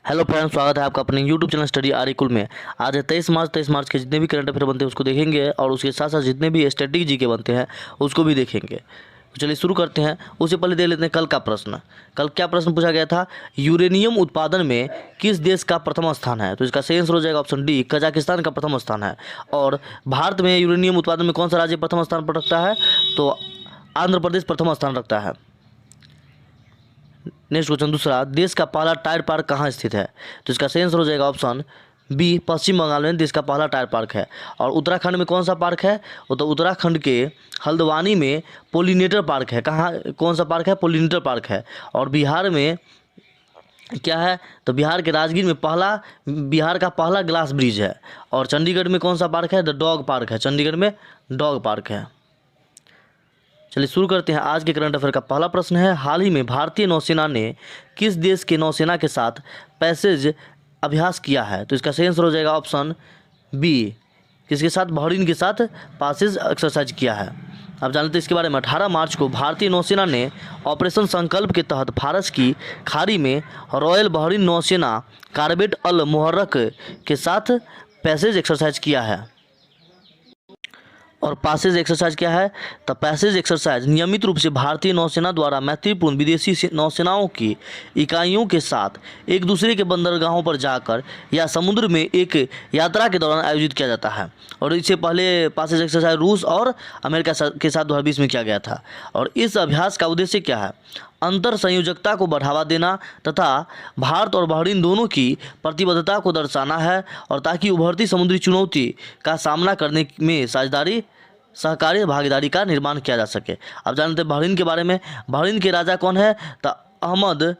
Hello friends, स्वागत है आपका अपने यूट्यूब चैनल स्टडी आर्टिकल में। आज है 23 मार्च के जितने भी करंट अफेयर बनते हैं उसको देखेंगे और उसके साथ साथ जितने भी स्टैटिक जी के बनते हैं उसको भी देखेंगे। तो चलिए शुरू करते हैं। उससे पहले देख लेते हैं कल का प्रश्न। कल क्या प्रश्न पूछा गया था? यूरेनियम उत्पादन में किस देश का प्रथम स्थान है? तो इसका सही आंसर हो जाएगा ऑप्शन डी, कजाकिस्तान का प्रथम स्थान है। और भारत में यूरेनियम उत्पादन में कौन सा राज्य प्रथम स्थान पर रखता है? तो आंध्र प्रदेश प्रथम स्थान रखता है। नेक्स्ट क्वेश्चन दूसरा, देश का पहला टायर पार्क कहाँ स्थित है? तो इसका सही आंसर हो जाएगा ऑप्शन बी, पश्चिम बंगाल में देश का पहला टायर पार्क है। और उत्तराखंड में कौन सा पार्क है? वो तो उत्तराखंड के हल्द्वानी में पोलिनेटर पार्क है। कहाँ, कौन सा पार्क है? पोलिनेटर पार्क है। और बिहार में क्या है? तो बिहार के राजगीर में बिहार का पहला ग्लास ब्रिज है। और चंडीगढ़ में कौन सा पार्क है? द डॉग पार्क है। चंडीगढ़ में डॉग पार्क है। चलिए शुरू करते हैं। आज के करंट अफेयर का पहला प्रश्न है, हाल ही में भारतीय नौसेना ने किस देश के नौसेना के साथ पैसेज अभ्यास किया है? तो इसका सही आंसर हो जाएगा ऑप्शन बी, किसके साथ? बहरीन के साथ पैसेज एक्सरसाइज किया है। अब जानते हैं इसके बारे में। 18 मार्च को भारतीय नौसेना ने ऑपरेशन संकल्प के तहत फारस की खाड़ी में रॉयल बहरीन नौसेना कॉर्वेट अल मुहर्रक के साथ पैसेज एक्सरसाइज किया है। और पैसेज एक्सरसाइज क्या है? तो पैसेज एक्सरसाइज नियमित रूप से भारतीय नौसेना द्वारा मैत्रीपूर्ण विदेशी नौसेनाओं की इकाइयों के साथ एक दूसरे के बंदरगाहों पर जाकर या समुद्र में एक यात्रा के दौरान आयोजित किया जाता है। और इससे पहले पैसेज एक्सरसाइज रूस और अमेरिका के साथ 2020 में किया गया था। और इस अभ्यास का उद्देश्य क्या है? अंतर संयोजकता को बढ़ावा देना तथा भारत और बहरीन दोनों की प्रतिबद्धता को दर्शाना है, और ताकि उभरती समुद्री चुनौती का सामना करने में सहकारी भागीदारी का निर्माण किया जा सके। अब जानते हैं बहरीन के बारे में। बहरीन के राजा कौन है? तो अहमद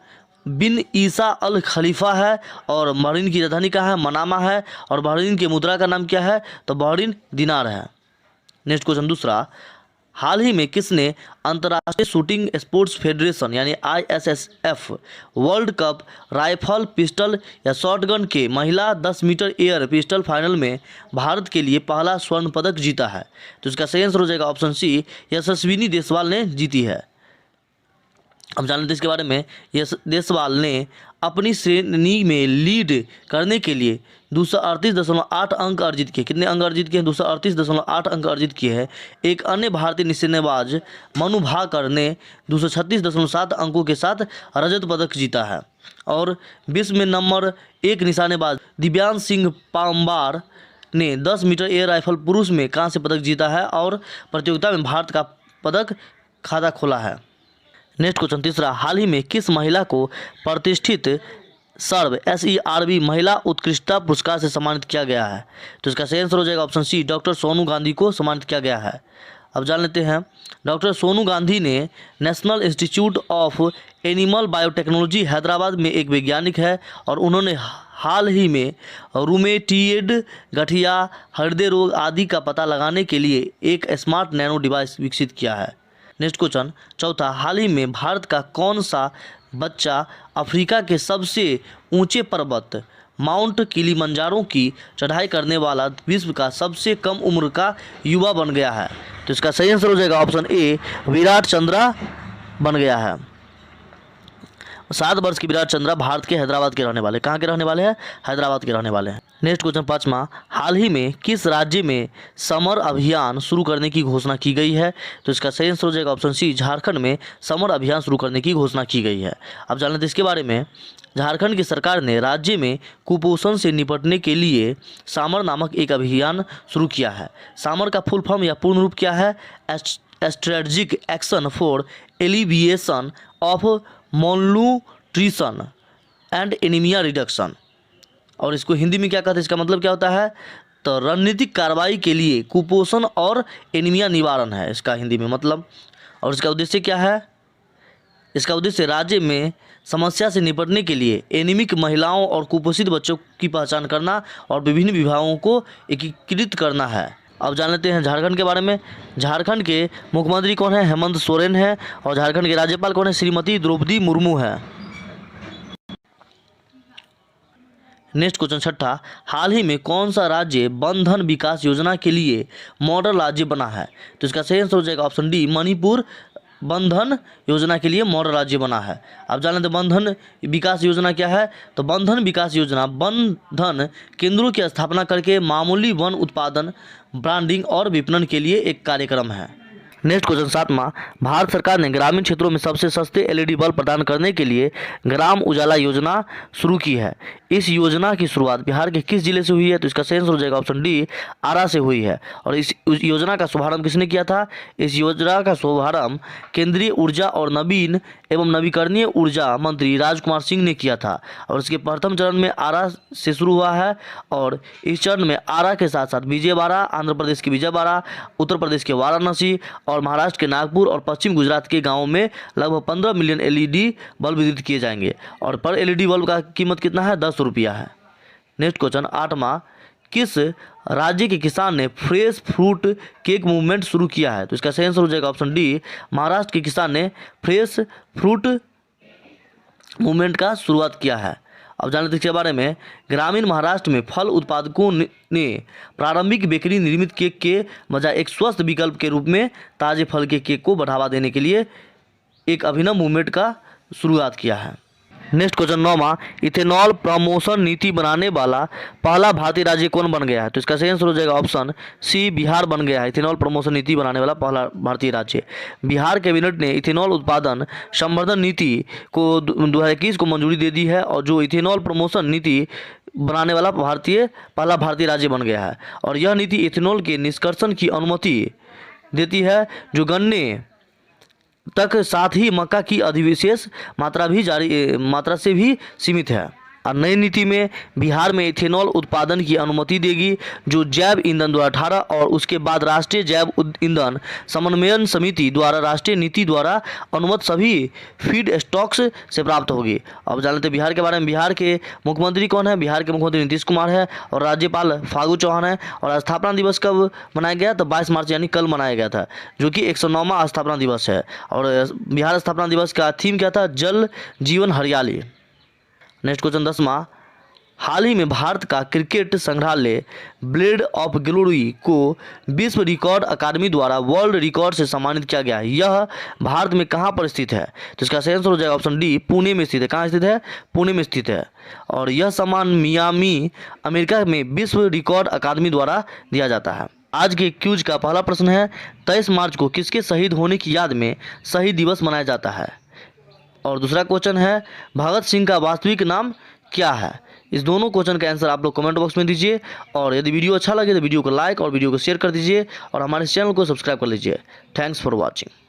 बिन ईसा अल खलीफा है। और बहरीन की राजधानी कहाँ है? मनामा है। और बहरीन की मुद्रा का नाम क्या है? तो बहरीन दिनार है। नेक्स्ट क्वेश्चन दूसरा, हाल ही में किसने अंतर्राष्ट्रीय शूटिंग स्पोर्ट्स फेडरेशन यानी ISSF world cup rifle, pistol या शॉटगन के महिला 10 मीटर एयर पिस्टल फाइनल में भारत के लिए पहला स्वर्ण पदक जीता है? तो इसका सही आंसर हो जाएगा ऑप्शन सी, यशस्विनी देसवाल ने जीती है। अब जान लेते हैं इसके बारे में। देसवाल ने अपनी श्रेणी में लीड करने के लिए 238.8 अंक अर्जित किए। कितने अंक अर्जित किए? 238.8 अंक अर्जित किए हैं। एक अन्य भारतीय निशानेबाज मनु भाकर ने 236.7 अंकों के साथ रजत पदक जीता है। और विश्व में नंबर 1 निशानेबाज दिव्यांश सिंह पाम्बार ने 10 मीटर एयर राइफल पुरुष में कांस्य पदक जीता है और प्रतियोगिता में भारत का पदक खाता खोला है। नेक्स्ट क्वेश्चन तीसरा, हाल ही में किस महिला को प्रतिष्ठित सर्व SERB महिला उत्कृष्टता पुरस्कार से सम्मानित किया गया है? तो इसका सही आंसर हो जाएगा option C, doctor Sonu Gandhi को सम्मानित किया गया है। अब जान लेते हैं। डॉक्टर सोनू गांधी ने national institute of animal biotechnology Hyderabad में एक वैज्ञानिक है, और उन्होंने हाल ही में रूमेटिएड, गठिया, हृदय रोग आदि का पता लगाने के लिए एक स्मार्ट नैनो डिवाइस विकसित किया है। नेक्स्ट क्वेश्चन चौथा, हाल ही में भारत का कौन सा बच्चा अफ्रीका के सबसे ऊंचे पर्वत माउंट किलिमंजारो की चढ़ाई करने वाला विश्व का सबसे कम उम्र का युवा बन गया है? तो इसका सही आंसर हो जाएगा ऑप्शन ए, विराट चंद्रा बन गया है। 7 वर्ष के विराट चंद्रा भारत के हैदराबाद के रहने वाले। कहाँ के रहने वाले हैं? हैदराबाद के रहने वाले हैं। नेक्स्ट क्वेश्चन पाँचवा, हाल ही में किस राज्य में समर अभियान शुरू करने की घोषणा की गई है? तो इसका सही आंसर हो जाएगा ऑप्शन सी, झारखंड में समर अभियान शुरू करने की घोषणा की गई है। अब जान लेते हैं इसके बारे में। झारखंड की सरकार ने राज्य में कुपोषण से निपटने के लिए सामर नामक एक अभियान शुरू किया है। सामर का फुल फॉर्म या पूर्ण रूप क्या है? Strategic action for alleviation of malnutrition and anaemia reduction. और इसको हिंदी में क्या कहते हैं? इसका मतलब क्या होता है? तो रणनीतिक कार्रवाई के लिए कुपोषण और एनीमिया निवारण है इसका हिंदी में मतलब। और इसका उद्देश्य क्या है? इसका उद्देश्य राज्य में समस्या से निपटने के लिए एनीमिक महिलाओं और कुपोषित बच्चों की पहचान करना और विभिन्न विभागों को एकीकृत करना है। अब जान लेते हैं झारखंड के बारे में। झारखंड के मुख्यमंत्री कौन है? हेमंत सोरेन है। और झारखंड के राज्यपाल कौन है? श्रीमती द्रौपदी मुर्मू है। नेक्स्ट क्वेश्चन छठा, हाल ही में कौन सा राज्य वन धन विकास योजना के लिए मॉडल राज्य बना है? तो इसका सही आंसर हो जाएगा ऑप्शन डी, मणिपुर बंधन योजना के लिए मॉडल राज्य बना है। आप जान लेते बंधन विकास योजना क्या है। तो बंधन विकास योजना बंधन केंद्रों की स्थापना करके मामूली वन उत्पादन, ब्रांडिंग और विपणन के लिए एक कार्यक्रम है। नेक्स्ट क्वेश्चन 7वां, भारत सरकार ने ग्रामीण क्षेत्रों में सबसे सस्ते एलईडी बल्ब प्रदान करने के लिए ग्राम उजाला योजना शुरू की है। इस योजना की शुरुआत बिहार के किस जिले से हुई है? तो इसका सही आंसर हो जाएगा ऑप्शन डी, आरा से हुई है। और इस योजना का शुभारंभ किसने किया था? इस योजना का शुभारंभ केंद्रीय ऊर्जा और नवीन एवं नवीकरणीय ऊर्जा मंत्री राजकुमार सिंह ने किया था। और इसके प्रथम चरण में आरा से शुरू हुआ है और इस चरण में आरा के साथ साथ विजयवाड़ा, आंध्र प्रदेश की विजयवाड़ा, उत्तर प्रदेश के वाराणसी और महाराष्ट्र के नागपुर और पश्चिम गुजरात के गांवों में लगभग 15 मिलियन एलईडी बल्ब वितरित किए जाएंगे। और पर एलईडी बल्ब का कीमत कितना है? 10 रुपया है। नेक्स्ट क्वेश्चन 8वां, किस राज्य के किसान ने फ्रेश फ्रूट केक मूवमेंट शुरू किया है? तो इसका सही आंसर हो जाएगा ऑप्शन डी, महाराष्ट्र के किसान ने फ्रेश फ्रूट मूवमेंट का शुरुआत किया है। अब जान लेते इसके बारे में। ग्रामीण महाराष्ट्र में फल उत्पादकों ने प्रारंभिक बेकरी निर्मित केक के बजाय एक स्वस्थ विकल्प के रूप में ताजे फल के केक को बढ़ावा देने के लिए एक अभिनव मूवमेंट का शुरुआत किया है। नेक्स्ट क्वेश्चन 9वां, इथेनॉल प्रमोशन नीति बनाने वाला पहला भारतीय राज्य कौन बन गया है? तो इसका सही आंसर हो जाएगा ऑप्शन सी, बिहार बन गया है। इथेनॉल प्रमोशन नीति बनाने वाला पहला भारतीय राज्य बिहार। कैबिनेट ने इथेनॉल उत्पादन संवर्धन नीति को 2021 को मंजूरी दे दी है और जो इथेनॉल प्रमोशन नीति बनाने वाला पहला भारतीय राज्य बन गया है। और यह नीति इथेनॉल के निष्कर्षण की अनुमति देती है जो गन्ने तक साथ ही मक्का की अधिविशेष मात्रा से भी सीमित है। और नई नीति में बिहार में इथेनॉल उत्पादन की अनुमति देगी जो जैव ईंधन 2018 और उसके बाद राष्ट्रीय जैव ईंधन समन्वयन समिति द्वारा राष्ट्रीय नीति द्वारा अनुमत सभी फीड स्टॉक्स से प्राप्त होगी। अब जान लेते बिहार के बारे में। बिहार के मुख्यमंत्री कौन है? बिहार के मुख्यमंत्री नीतीश कुमार है और राज्यपाल फागू चौहान है। और स्थापना दिवस कब मनाया गया? तो 22 मार्च यानी कल मनाया गया था, जो कि 109वां स्थापना दिवस है। और बिहार स्थापना दिवस का थीम क्या था? जल जीवन हरियाली। नेक्स्ट क्वेश्चन 10वां, हाल ही में भारत का क्रिकेट संग्रहालय ब्लेड ऑफ ग्लोरी को विश्व रिकॉर्ड अकादमी द्वारा वर्ल्ड रिकॉर्ड से सम्मानित किया गया है। यह भारत में कहां पर स्थित है? तो इसका सही आंसर हो जाएगा ऑप्शन डी, पुणे में स्थित है। कहां स्थित है? पुणे में स्थित है। और यह सम्मान मियामी अमेरिका में विश्व रिकॉर्ड अकादमी द्वारा दिया जाता है। आज के क्यूज का पहला प्रश्न है, 23 मार्च को किसके शहीद होने की याद में शहीद दिवस मनाया जाता है? और दूसरा क्वेश्चन है, भगत सिंह का वास्तविक नाम क्या है? इस दोनों क्वेश्चन का आंसर आप लोग कमेंट बॉक्स में दीजिए। और यदि वीडियो अच्छा लगे तो वीडियो को लाइक और वीडियो को शेयर कर दीजिए और हमारे चैनल को सब्सक्राइब कर लीजिए। Thanks for watching.